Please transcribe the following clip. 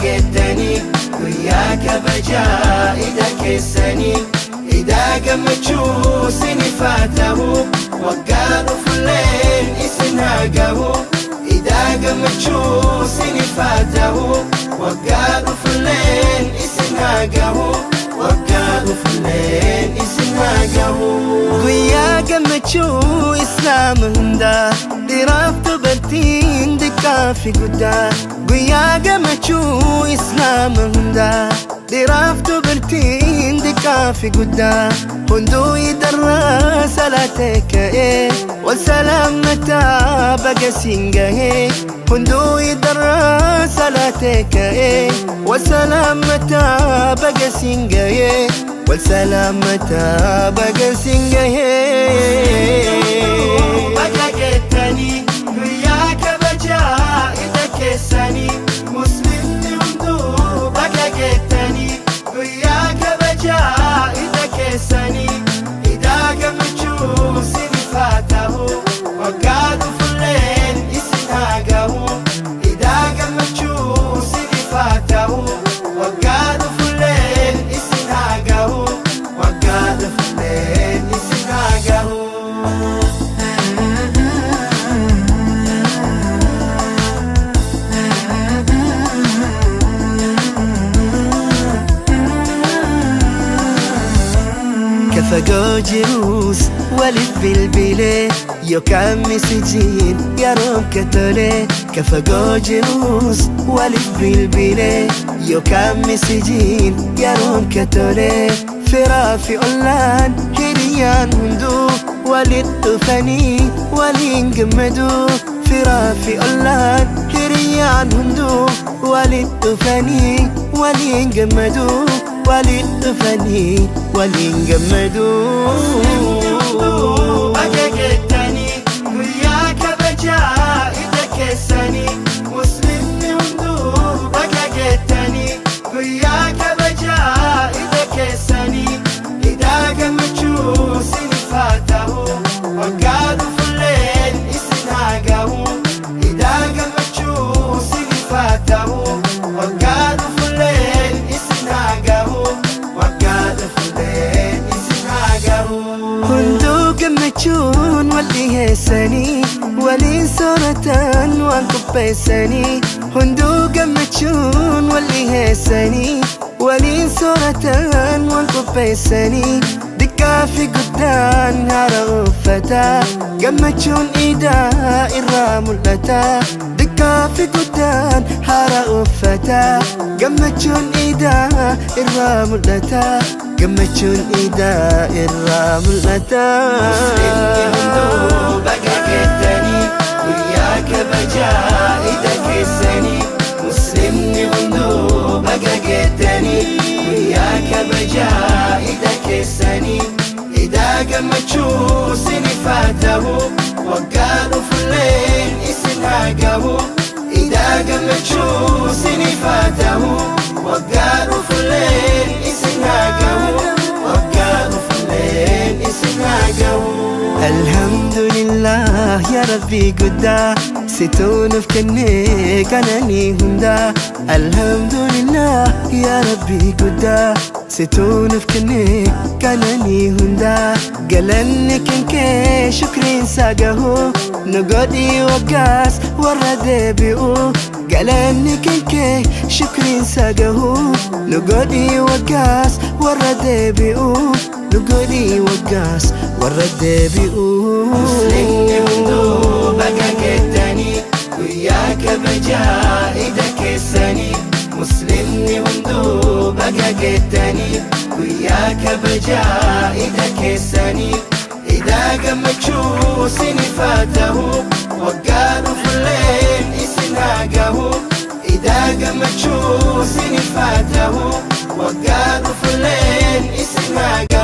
gettanii guyyaa kabajaa ida keessanii idaa gammachuu isiniif haa ta'u waggaa dhufulleen isin haa gahu idaa gammachuu isiniif haa ta'u waggaa dhufulleen isin haa gahu waggaa dhufulleen isin haa gahu guyyaa gammachuu islaama hundaa dhiiraaf dubartiin xiqqaa fi guddaa guyyaa gammachuu islaama hundaa dhiiraaf dubartiin xiqqaa fi guddaa hunduu idarraa salaatee ka'ee wal salaamataa baga siin gahee hunduu idarraa salaatee ka'ee wal salaamataa baga siin gahee wal salaamataa baga siin gahee baga gettanii guyyaa kabajaa ida keessanii muslimni hunduu baga gettanii guyyaa kabajaa ida keessanii idaa gammachuu isiniif haa ta'u waggaa dhufulleen isin haa gahu idaa gammachuu isiniif haa ta'u waggaa dhufulleen isin haa gahu waggaa dhufulleen isin haa gahu kafagoo jiruus waliif bilbilee yookaan misijiin yeroo katolee kafagoo jiruus waliif bilbilee yookaan misijiin yeroo katolee firaa fi ollaan hiriyyaan hunduu walitti dhufanii waliin gammaduu firaa fi ollaan hiriyyaan hunduu walitti dhufanii waliin gammaduu walitti dhufanii waliin gammaduu baga gettanii guyyaa kabajaa ida keessanii muslimni hunduu baga gettanii guyyaa kabajaa ida keessanii idaa gammachuu isiniif haa ta'u waggaa dhufulleen isin haa gahu idaa gammachuu isiniif haa ta'u waggaa dhufulleen isin haa gahu waggaa dhufulleen isin haa gahu hunduu gammachuun wal dhiheessanii waliin sooratan waan qopheessanii hunduu gammachuun wal dhiheessanii waliin sooratan waan qopheessanii xiqqaa fi guddaan haara uffataa gammachuun idaa irraa mul'ata xiqqaa fi guddaan haara uffataa gammachuun idaa irraa mul'ata gammachuun idaa irraa mul'ata muslimni hunduu baga gettanii guyyaa kabajaa ida keessanii muslimni hunduu baga gettanii guyyaa kabajaa ida keessanii idaa gammachuu isiniif haa ta'u waggaa dhufulleen isin haa gahu idaa gammachuu isiniif haa ta'u waggaa dhufulleen isin haa gahu waggaa dhufulleen isin haa gahu alhamdulillah ya rabbi guddaa situu nuuf kennee qananii hundaa alhamdulillah ya rabbi guddaa situu nuuf kennee qananii hundaa galanni kenkee shukriinsaa gahu nu godhii waggaas warra deebi'u galanni kenkee shukriinsaa gahu nu godhii waggaas warra deebi'u nu godhii waggaas warra deebi'u muslimni hunduu baga gettanii guyyaa kabajaa ida keessanii muslimni hunduu baga gettanii guyyaa kabajaa ida keessanii idaa gammachuu isiniif haa ta'u waggaa dhufulleen isin haa gahu idaa gammachuu isiniif haa ta'u waggaa dhufulleen isin haa gahu